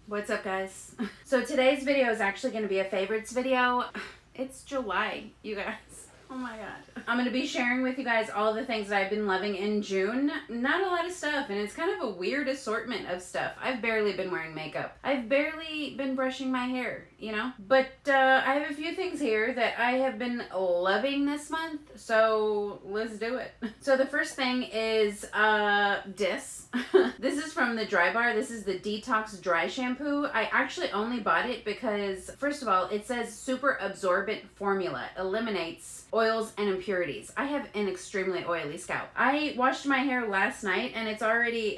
What's up, guys? So today's video is actually going to be a favorites video. It's July, you guys. Oh my god. I'm going to be sharing with you guys all the things that I've been loving in June. Not a lot of stuff, and it's kind of a weird assortment of stuff. I've barely been wearing makeup. I've barely been brushing my hair, you know? But I have a few things here that I have been loving this month, so let's do it. So the first thing is this. This is from the Dry Bar. This is the Detox Dry Shampoo. I actually only bought it because, first of all, it says super absorbent formula. Eliminates oils and impurities. I have an extremely oily scalp. I washed my hair last night and it's already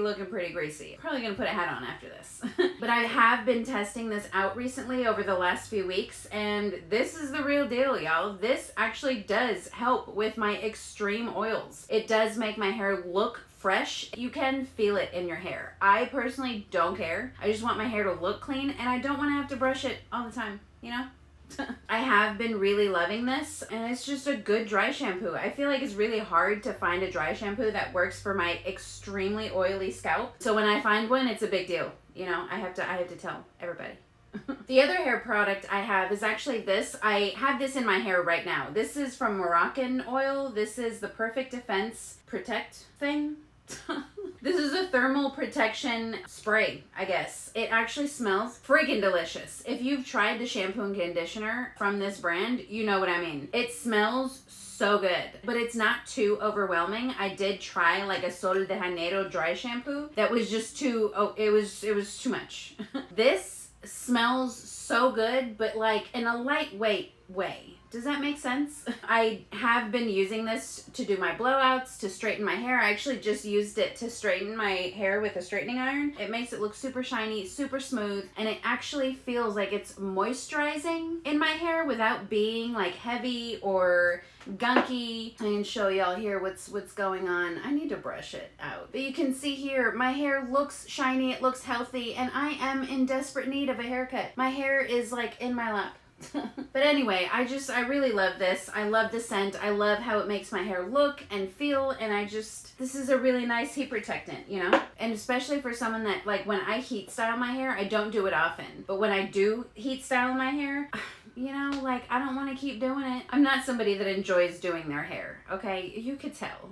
looking pretty greasy. Probably gonna put a hat on after this. But I have been testing this out recently over the last few weeks, and this is the real deal, y'all. This actually does help with my extreme oils. It does make my hair look fresh. You can feel it in your hair. I personally don't care. I just want my hair to look clean, and I don't want to have to brush it all the time, you know? I have been really loving this, and it's just a good dry shampoo. I feel like it's really hard to find a dry shampoo that works for my extremely oily scalp. So when I find one, it's a big deal. You know, I have to tell everybody. The other hair product I have is actually this. I have this in my hair right now. This is from Moroccan Oil. This is the Perfect Defense Protect thing. This is a thermal protection spray, I guess. It actually smells freaking delicious. If you've tried the shampoo and conditioner from this brand, you know what I mean. It smells so good, but it's not too overwhelming. I did try like a Sol de Janeiro dry shampoo that was just too, it was too much. This smells so good, but like in a lightweight way. Does that make sense? I have been using this to do my blowouts, to straighten my hair. I actually just used it to straighten my hair with a straightening iron. It makes it look super shiny, super smooth, and it actually feels like it's moisturizing in my hair without being like heavy or gunky. I can show y'all here what's going on. I need to brush it out. But you can see here, my hair looks shiny, it looks healthy, and I am in desperate need of a haircut. My hair is like in my lap. But anyway, I really love this. I love the scent. I love how it makes my hair look and feel, and this is a really nice heat protectant, you know? And especially for someone that, like, when I heat style my hair, I don't do it often. But when I do heat style my hair, you know, like, I don't want to keep doing it. I'm not somebody that enjoys doing their hair, okay? You could tell.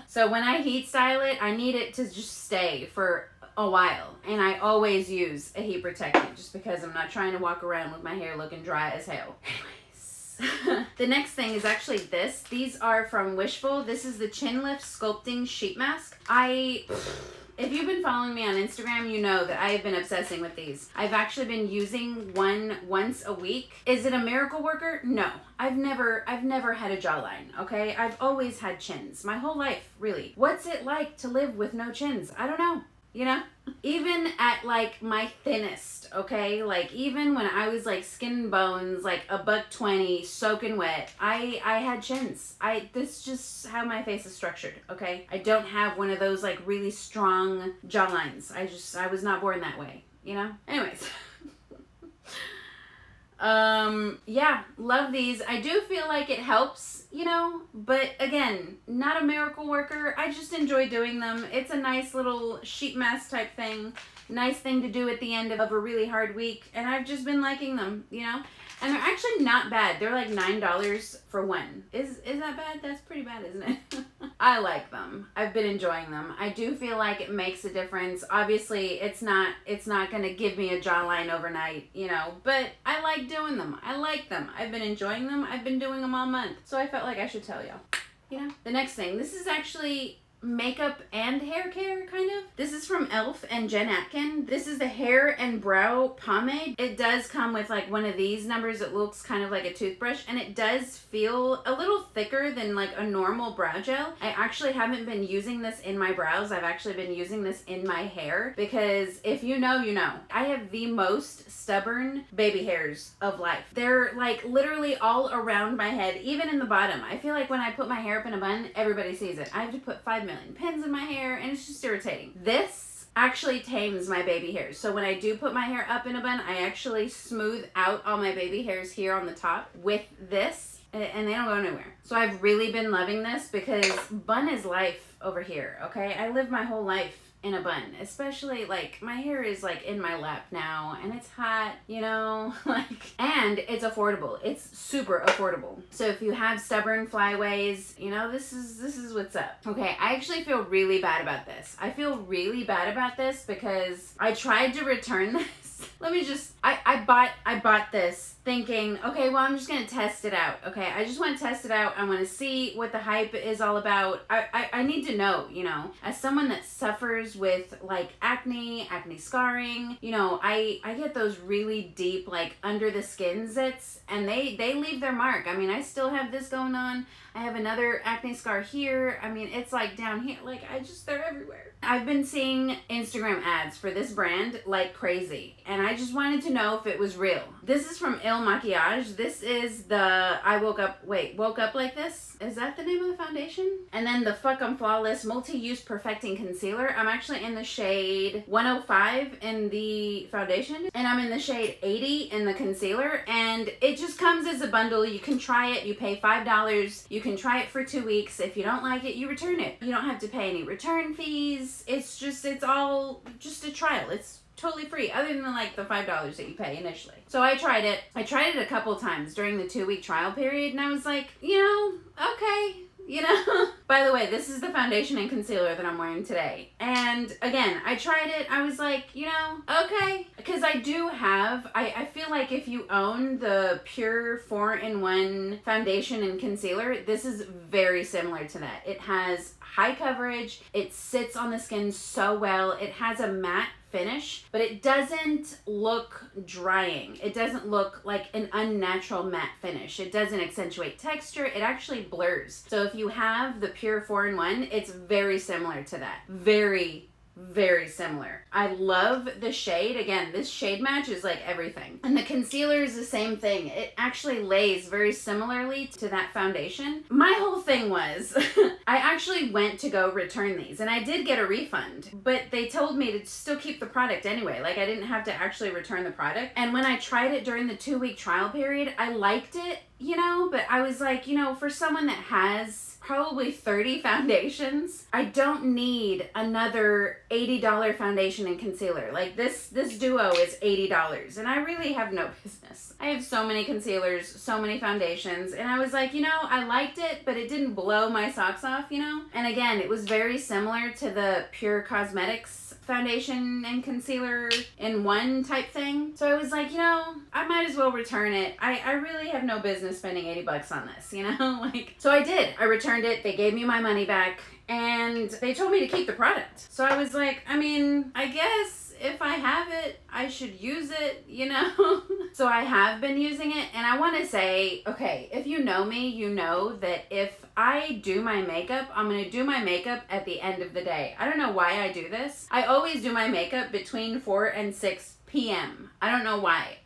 So when I heat style it, I need it to just stay for a while, and I always use a heat protectant just because I'm not trying to walk around with my hair looking dry as hell. Anyways, the next thing is actually this. These are from Wishful. This is the Chin Lift Sculpting Sheet Mask. If you've been following me on Instagram, you know that I have been obsessing with these. I've actually been using one once a week. Is it a miracle worker? No. I've never had a jawline, okay? I've always had chins. My whole life, really. What's it like to live with no chins? I don't know. You know, even at like my thinnest, okay, like even when I was like skin and bones, like $120 soaking wet, I had chins. This is just how my face is structured, okay? I don't have one of those like really strong jawlines. I was not born that way, you know? Anyways. Yeah, love these. I do feel like it helps, you know, but again, not a miracle worker. I just enjoy doing them. It's a nice little sheet mask type thing. Nice thing to do at the end of a really hard week, and I've just been liking them, you know? And they're actually not bad. They're like $9 for one. Is that bad? That's pretty bad, isn't it? I like them. I've been enjoying them. I do feel like it makes a difference. Obviously, it's not gonna give me a jawline overnight, you know, but I like doing them. I like them. I've been enjoying them. I've been doing them all month. So I felt like I should tell y'all, you know? The next thing, this is actually makeup and hair care, kind of. This is from e.l.f. and Jen Atkin. This is the hair and brow pomade. It does come with like one of these numbers. It looks kind of like a toothbrush, and it does feel a little thicker than like a normal brow gel. I actually haven't been using this in my brows. I've actually been using this in my hair because if you know, you know. I have the most stubborn baby hairs of life. They're like literally all around my head, even in the bottom. I feel like when I put my hair up in a bun, everybody sees it. I have to put 5 million pins in my hair, and it's just irritating. This actually tames my baby hairs. So when I do put my hair up in a bun, I actually smooth out all my baby hairs here on the top with this, and they don't go anywhere. So I've really been loving this because bun is life over here, okay? I lived my whole life in a bun, especially like my hair is like in my lap now and it's hot, you know, like, and it's affordable. It's super affordable. So if you have stubborn flyaways, you know, this is what's up. Okay, I actually feel really bad about this. I feel really bad about this because I tried to return this. Let me just, I bought this thinking, okay, well, I'm just going to test it out. Okay, I just want to test it out. I want to see what the hype is all about. I need to know, you know, as someone that suffers with like acne scarring, you know, I get those really deep, like under the skin zits, and they leave their mark. I mean, I still have this going on. I have another acne scar here. I mean, it's like down here, like they're everywhere. I've been seeing Instagram ads for this brand like crazy, and I just wanted to know if it was real. This is from Il Makiage. This is the woke up like this. Is that the name of the foundation? And then the Fuck I'm Flawless Multi-Use Perfecting Concealer. I'm actually in the shade 105 in the foundation, and I'm in the shade 80 in the concealer, and it just comes as a bundle. You can try it. You pay $5. You can try it for 2 weeks. If you don't like it, you return it. You don't have to pay any return fees. It's all just a trial. It's totally free, other than like the $5 that you pay initially. So I tried it a couple times during the 2-week trial period, and I was like, you know, okay, you know. By the way, this is the foundation and concealer that I'm wearing today. And again, I tried it. I was like, you know, okay. Because I do have, I feel like if you own the Pure 4-in-1 foundation and concealer, this is very similar to that. It has high coverage. It sits on the skin so well. It has a matte finish, but it doesn't look drying. It doesn't look like an unnatural matte finish. It doesn't accentuate texture. It actually blurs. So if you have the Pure 4-in-1, it's very similar to that. Very similar. I love the shade. Again, this shade match is like everything. And the concealer is the same thing. It actually lays very similarly to that foundation. My whole thing was, I actually went to go return these, and I did get a refund, but they told me to still keep the product anyway. Like, I didn't have to actually return the product. And when I tried it during the 2-week trial period, I liked it, you know, but I was like, you know, for someone that has probably 30 foundations, I don't need another $80 foundation and concealer. Like this duo is $80, and I really have no business. I have so many concealers, so many foundations, and I was like, you know, I liked it, but it didn't blow my socks off, you know? And again, it was very similar to the Pure Cosmetics foundation and concealer in one type thing. So I was like, you know, I might as well return it. I really have no business spending $80 on this, you know? Like, so I did. I returned it. They gave me my money back, and they told me to keep the product. So I was like, I mean, I guess if I have it, I should use it, you know? So I have been using it, and I want to say, okay, if you know me, you know that if I do my makeup, I'm going to do my makeup at the end of the day. I don't know why I do this. I always do my makeup between 4 and 6 p.m. I don't know why.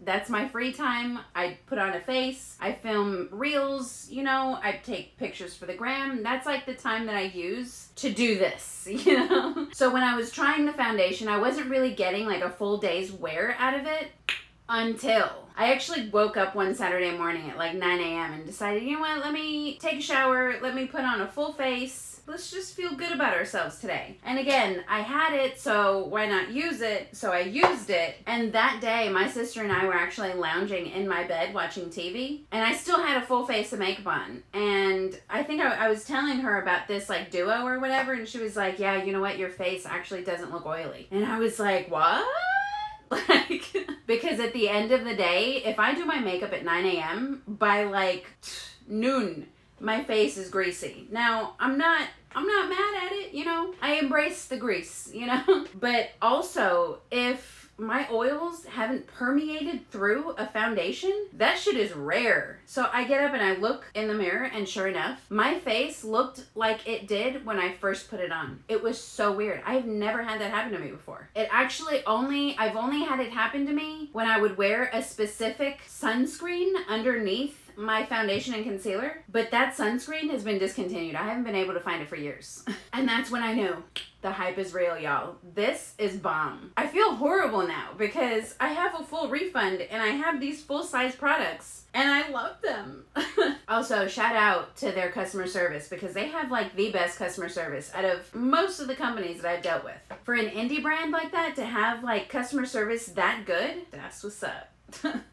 That's my free time. I put on a face. I film reels, you know, I take pictures for the gram. That's like the time that I use to do this, you know? So when I was trying the foundation, I wasn't really getting like a full day's wear out of it until I actually woke up one Saturday morning at like 9 a.m. and decided, you know what, let me take a shower, let me put on a full face. Let's just feel good about ourselves today. And again, I had it, so why not use it? So I used it. And that day, my sister and I were actually lounging in my bed watching TV. And I still had a full face of makeup on. And I think I was telling her about this like duo or whatever. And she was like, yeah, you know what? Your face actually doesn't look oily. And I was like, what? Like, because at the end of the day, if I do my makeup at 9 a.m., by like noon, my face is greasy. Now, I'm not mad at it, you know? I embrace the grease, you know? But also, if my oils haven't permeated through a foundation, that shit is rare. So I get up and I look in the mirror, and sure enough, my face looked like it did when I first put it on. It was so weird. I've never had that happen to me before. I've only had it happen to me when I would wear a specific sunscreen underneath my foundation and concealer, but that sunscreen has been discontinued. I haven't been able to find it for years. And that's when I knew the hype is real, y'all. This is bomb. I feel horrible now because I have a full refund and I have these full-size products and I love them. Also, shout out to their customer service because they have like the best customer service out of most of the companies that I've dealt with. For an indie brand like that to have like customer service that good, that's what's up.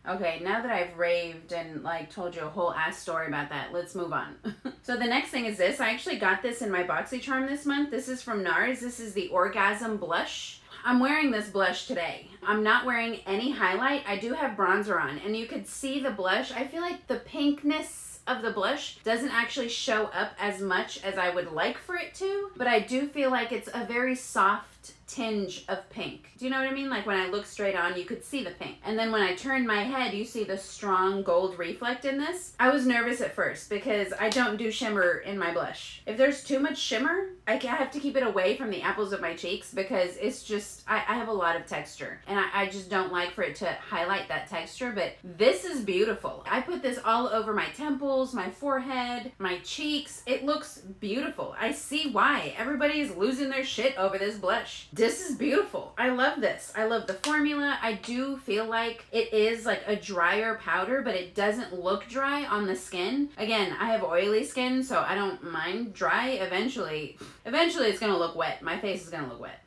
Okay, now that I've raved and like told you a whole ass story about that, let's move on. So the next thing is this. I actually got this in my BoxyCharm this month. This is from Nars. This is the Orgasm Blush. I'm wearing this blush today. I'm not wearing any highlight. I do have bronzer on and you could see the blush. I feel like the pinkness of the blush doesn't actually show up as much as I would like for it to, but I do feel like it's a very soft tinge of pink. Do you know what I mean? Like when I look straight on, you could see the pink. And then when I turn my head, you see the strong gold reflect in this. I was nervous at first because I don't do shimmer in my blush. If there's too much shimmer, I have to keep it away from the apples of my cheeks because it's just, I have a lot of texture and I just don't like for it to highlight that texture, but this is beautiful. I put this all over my temples, my forehead, my cheeks. It looks beautiful. I see why everybody is losing their shit over this blush. This is beautiful. I love this. I love the formula. I do feel like it is like a drier powder, but it doesn't look dry on the skin. Again, I have oily skin, so I don't mind dry. Eventually it's gonna look wet. My face is gonna look wet.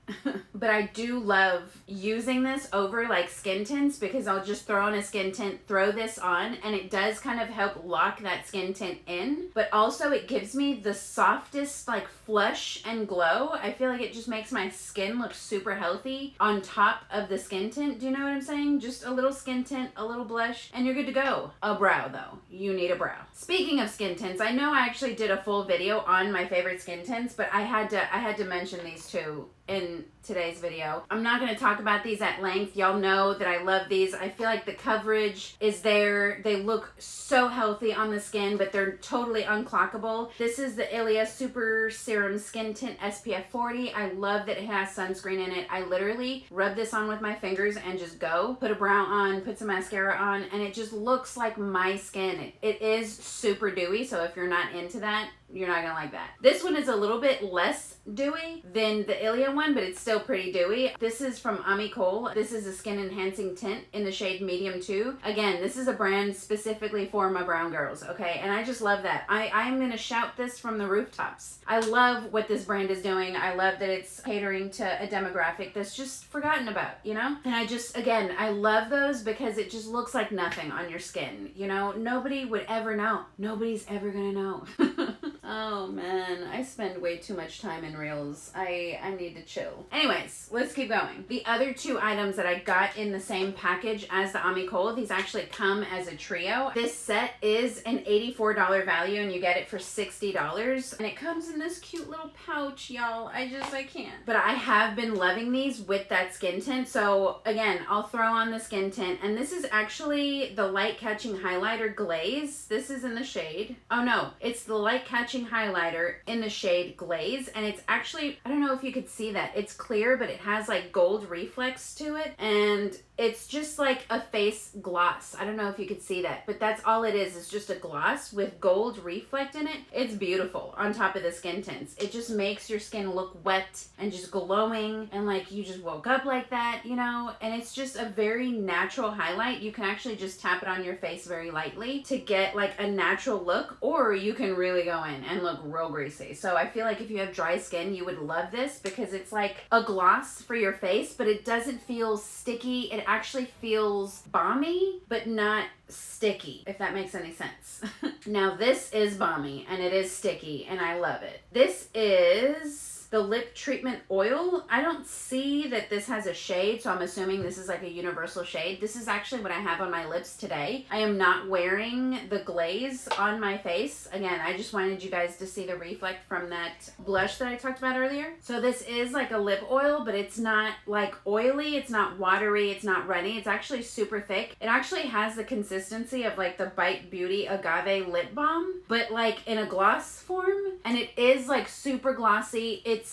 But I do love using this over like skin tints because I'll just throw on a skin tint, throw this on, and it does kind of help lock that skin tint in, but also it gives me the softest like flush and glow. I feel like it just makes my skin look super healthy on top of the skin tint. Do you know what I'm saying? Just a little skin tint, a little blush, and you're good to go. A brow though. You need a brow. Speaking of skin tints, I know I actually did a full video on my favorite skin tints, but I had to mention these two in today's video. I'm not going to talk about these at length. Y'all know that I love these. I feel like the coverage is there. They look so healthy on the skin, but they're totally unclockable. This is the Ilia Super Serum Skin Tint SPF 40. I love that it has sunscreen in it. I literally rub this on with my fingers and just go. Put a brow on, put some mascara on, and it just looks like my skin. It is super dewy, so if you're not into that, you're not gonna like that. This one is a little bit less dewy than the Ilia one, but it's still pretty dewy. This is from Ami Cole. This is a skin enhancing tint in the shade medium 2. Again, this is a brand specifically for my brown girls, okay? And I just love that. I'm gonna shout this from the rooftops. I love what this brand is doing. I love that it's catering to a demographic that's just forgotten about, you know? And I just, again, I love those because it just looks like nothing on your skin, you know? Nobody would ever know. Nobody's ever gonna know. Oh man, I spend way too much time in Reels. I need to chill. Anyways, let's keep going. The other two items that I got in the same package as the Ami Cole, these actually come as a trio. This set is an $84 value and you get it for $60. And it comes in this cute little pouch, y'all. I can't. But I have been loving these with that skin tint. So again, I'll throw on the skin tint. And this is actually the light catching highlighter Glaze. This is in the shade. Oh no, it's the light catching highlighter in the shade Glaze, and it's actually, I don't know if you could see that, it's clear but it has like gold reflex to it, and it's just like a face gloss. I don't know if you could see that, but that's all it is. It's just a gloss with gold reflect in it. It's beautiful on top of the skin tints. It just makes your skin look wet and just glowing and like you just woke up like that, you know? And it's just a very natural highlight. You can actually just tap it on your face very lightly to get like a natural look, or you can really go in and look real greasy. So I feel like if you have dry skin, you would love this because it's like a gloss for your face, but it doesn't feel sticky. It actually feels balmy, but not sticky, if that makes any sense. Now this is balmy and it is sticky and I love it. This is the lip treatment oil. I don't see that this has a shade, so I'm assuming this is like a universal shade. This is actually what I have on my lips today. I am not wearing the glaze on my face. Again, I just wanted you guys to see the reflect from that blush that I talked about earlier. So this is like a lip oil, but it's not like oily, it's not watery, it's not runny. It's actually super thick. It actually has the consistency of like the Bite Beauty Agave lip balm, but like in a gloss form, and it is like super glossy. It's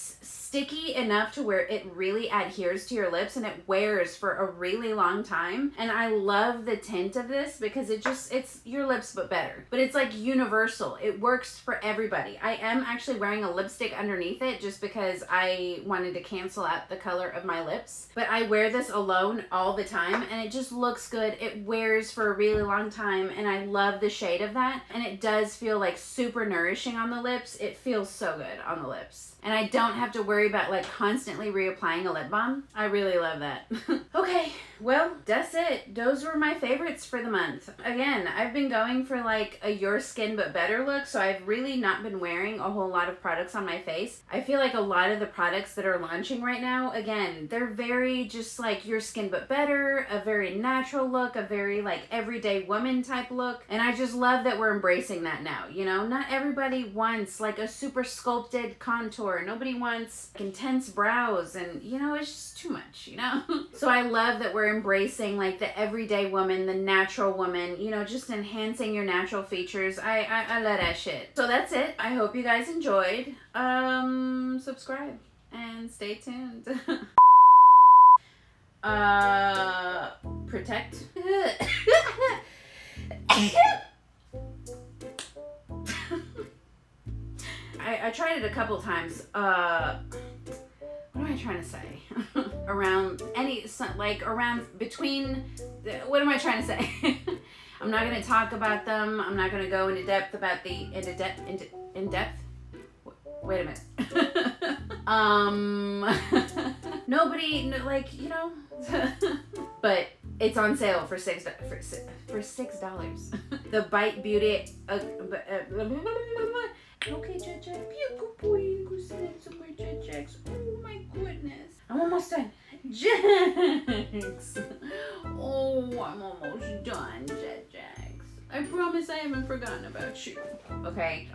sticky enough to where it really adheres to your lips and it wears for a really long time. And I love the tint of this because it's your lips but better. But it's like universal. It works for everybody. I am actually wearing a lipstick underneath it just because I wanted to cancel out the color of my lips. But I wear this alone all the time and it just looks good. It wears for a really long time and I love the shade of that. And it does feel like super nourishing on the lips. It feels so good on the lips. And I don't have to worry about like constantly reapplying a lip balm. I really love that. Okay, well, that's it. Those were my favorites for the month. Again, I've been going for like a your skin but better look, so I've really not been wearing a whole lot of products on my face. I feel like a lot of the products that are launching right now, again, they're very just like your skin but better, a very natural look, a very like everyday woman type look. And I just love that we're embracing that now, you know? Not everybody wants like a super sculpted contour. Nobody wants like, intense brows and, you know, it's just too much, you know? So I love that we're embracing like the everyday woman, the natural woman, you know, just enhancing your natural features. I love that shit. So that's it. I hope you guys enjoyed. Subscribe and stay tuned. Protect. I tried it a couple times. What am I trying to say? Around between, what am I trying to say? I'm not going to talk about them. I'm not going to go into depth about in depth? Wait a minute. Nobody, like, you know, but it's on sale for $6. The Bite Beauty, okay, Jack, good boy, go sit somewhere, Jack. Oh my goodness. I'm almost done. Jax. Oh, I'm almost done, Jax. I promise I haven't forgotten about you. Okay.